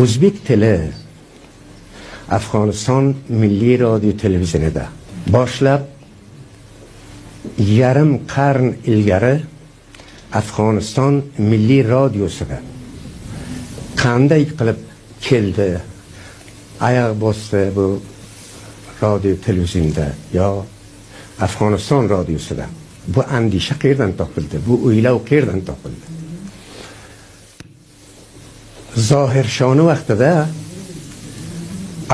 o'zbek tili Afg'oniston milliy radio televidenida boshlab yarim qarn ilgari Afg'oniston milliy radiosida qanday qilib keldi, oyoq bosdi bu radio televidenida yo Afg'oniston radiosida. Bu andisha qayerdan topildi? Bu o'ylov qayerdan topildi? Zohirshoni vaqtida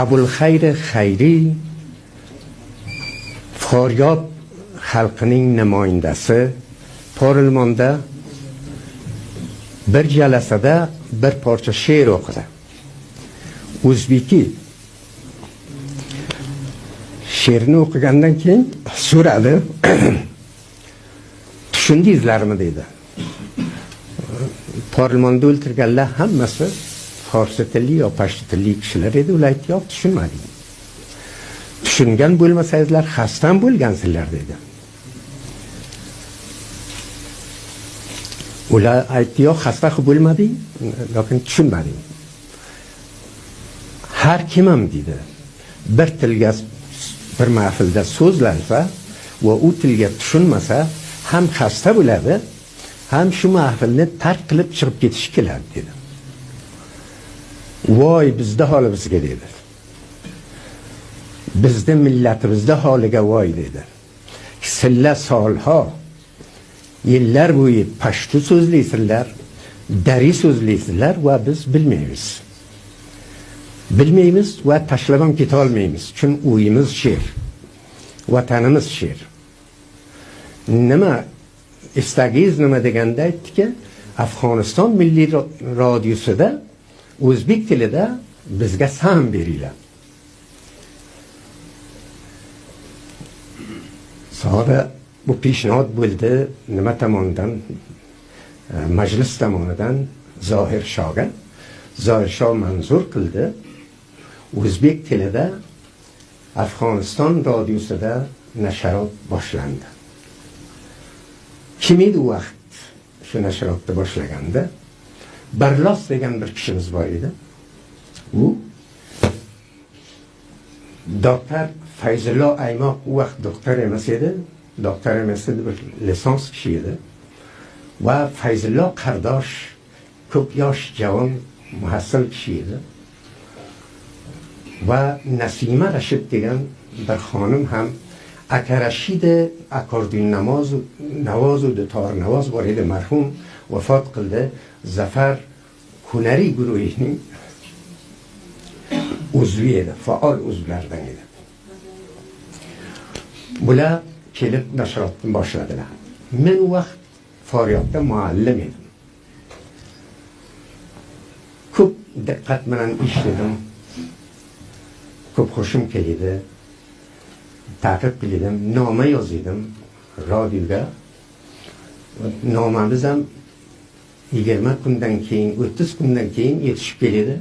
Abulxayr Xayri Foryob xalqining namoyandasi Porilmonda bir jalasada bir parcha she'r o'qidi. O'zbeki she'rni o'qigandan keyin so'radi, tushundingizlarmi dedi. Porilmonda o'ltirganlar hammasi farsi tilli yo pashto tilli kishilar edi. Ular aytdi, yo'q, tushunmadim. Tushungan bo'lmasangizlar xastam bo'lgansizlar dedi. Ular aytdi, yo'q, xasta bo'lmading, lekin tushunmading. Har kim ham dedi, bir tilga bir mahfilda so'zlansa va u tilga tushunmasa ham xasta bo'ladi, ham shu mahfilni tark qilib chiqib ketishi keladi dedi. Voy bizda holimizga dedi. Bizda millatimizda holiga voy dedi. Sizlar solho yillar bo'yi pashto so'zlaysizlar, dari so'zlaysizlar va biz bilmaymiz. Bilmaymiz va tashlab ham keta olmaymiz. Chunki uyimiz she'r, vatanimiz she'r. Nima istagingiz nima deganda aytdiki, Afg'oniston milliy radiosida o'zbek tilida bizga sam beringlar. Sonra bu peshnod bo'ldi nima tomonidan? Majlis tomonidan Zohirshoga. Zohirsho manzur qildi. O'zbek tilida Afg'oniston radiosida nashrot boshlandi. Kim edi u vaqt shu nashrotni boshlaganda? Barlos degan bir kishimiz bor edi. U doktor Fayzullo Aymoq u vaqt doktor emas edi. Doktor emas edi, bir lisans kishi edi. Va Fayzullo qardosh ko'p yosh javon muhassil kishi edi. Va Nasima Rashid degan bir xonim ham Akarashide akordeon navozu dutor navoz bor edi, marhum vafot qildi. Zafar hunariy guruhining uzvi edi, faol uzvlardan edi. Bular kelib nashrotni boshladilar. Men u vaqt Faryobda muallim edim. Ko'p diqqat bilan ishladim. Ko'p xushim keldi. Ta'qib qildim, noma yozdim radioga. Nomamiz ham 20 kundan keyin, 30 kundan keyin yetishib keldi.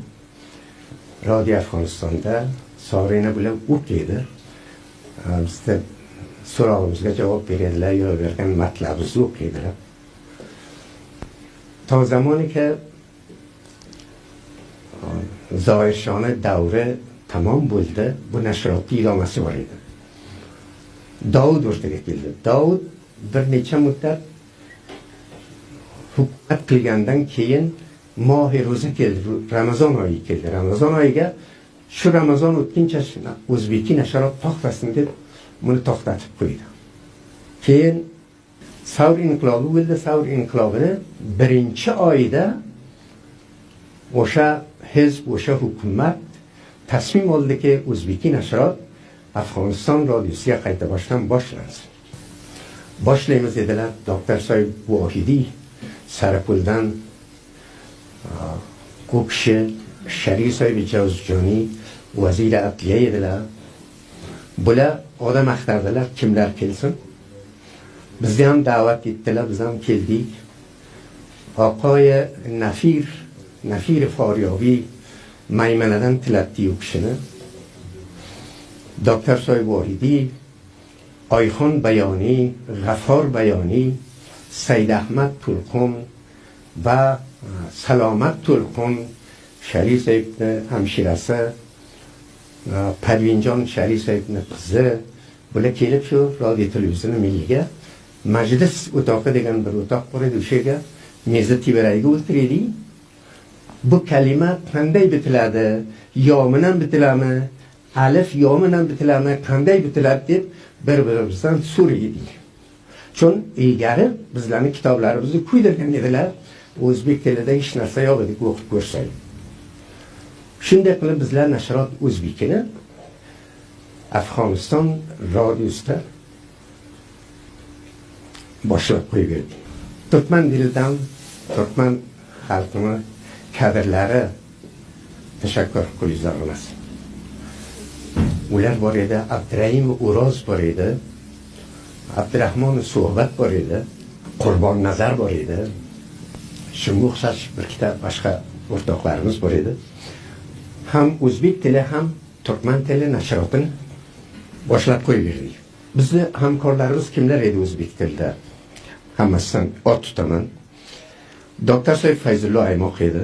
Radio Afg'onistonda Sorina bilan o'qiydi. Bizda so'rovimizga javob beradilar, yo'llagan matlabimizni o'qiydilar. Ta zamoniki Zohirshona davri tamom bo'ldi, bu nashrotning idomasi bor edi. Davud o'rtaga keldi. Davud bir necha muddat hukumat qilgandan keyin mohi ro'za keldi, Ramazon oyi keldi. Ramazon oyiga shu Ramazon o'tguncha o'zbeki nashrot to'xtasin deb buni to'xtatib qo'ydi. Keyin Savr inqilobi bo'ldi. Savr inqilobini birinchi oyida o'sha hizb, o'sha hukumat tasmim oldiki, o'zbeki nashrot Afg'oniston radiosiga qayta boshlansin. Boshlaymiz dedilar. Doktor Soyib Vohidiy Sarapuldan Ko'kshi Sharif Soyib Javzjoniy vazir adliya edilar. Bular odam axtardilar, kimlar kelsin. Bizni ham da'vat etdilar, biz ham keldik. Oqoy Nafir Faryobiy Maymanadan tilatdi u kishini. Doktor Soyib Vohidiy, Oyxon Bayoniy, G'affor Bayoniy, Said Ahmad Tulqun va Salomat Tulqun Sharif Saibni hamshirasi, Parvinjon Sharif Saibni qizi bular kelib shu radio televizion milliga majlis o'toqi degan bir o'toq bor edi, o'sha yerga meza tevaragida o'tirdik. Bu kalima qanday bitiladi, yo bilan bitiladimi, alif yo bilan bitiladimi, qanday bitiladi deb bir-birimizdan so'raydik. Chun ilgari bizlarning kitoblarimizni kuydirgan edilar, o'zbek tilida hech narsa yo'q edi, o'qib ko'rsak. Shunday qilib bizlar Nashrot O'zbekini Afg'oniston radiosida boshlab qo'yverdik. Turkman dilidan Turkman xalqini kadrlari tashakkur qilamiz. Ular bor edi, Abdurahim O'roz bor edi, Abdurahmon Suhbat bor edi, Qurbon Nazar bor edi. Shunga o'xshash bir kitob boshqa o'rtoqlarimiz bor edi. Ham o'zbek tili ham turkman tili nashrotini boshlab qo'ydik. Bizni hamkorlarimiz kimlar edi o'zbek tilida? Hammasidan ot tutaman. Doktor Said Fayzullo Aymoq edi.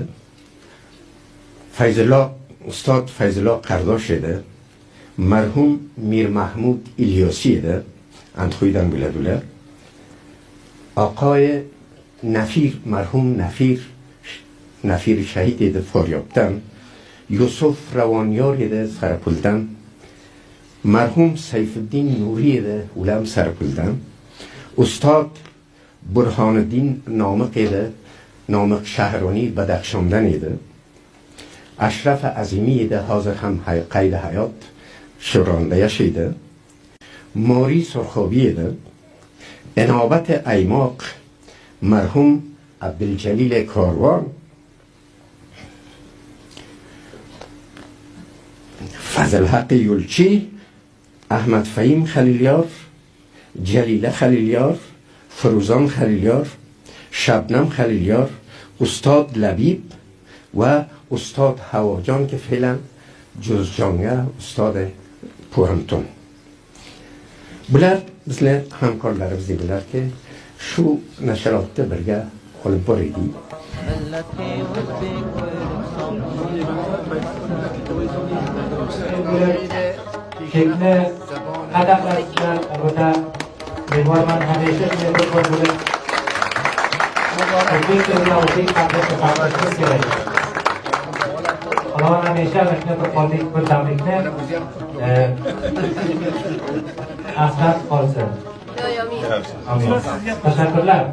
Ustod Fayzullo Qardosh edi. Marhum Mir Mahmud Ilyosi edi. Antxoydan biladilar. Oqoy Nafir, marhum Nafir shahid edi Faryobdan. Yusuf Ravonyor edi Sarapuldan. Marhum Sayfiddin Nuri edi, ulam Sarapuldan. Ustod Burhoniddin Nomiq edi, Nomiq Shahroniy Badaxshondan edi. Ashraf Azimi edi, hozir ham qayd hayot Shuronda yashaydi. Mori Surxobi edi. Inobat Aymoq, marhum Abduljalil Korvon. Fazlhaq Yulchi, Ahmad Fahim Khalilyor, Jalila Khalilyor, Firuzon Khalilyor, Shabnam Khalilyor, Ustod Labib va Ustod Havojon که فعلا جزجانگه استاد پوهنتون. Bular bizlar hamkorlarimiz edilar ki shu nashrotda birga olib boraylik. Şekli kadaklarından orada Mehman hamisha shunday bo'lib o'zbek tilida o'zbek qadriyati qadrlash kerak. Alloh hamisha shunday bir tabrikni asrab qolsin. Amin. Teşekkürler.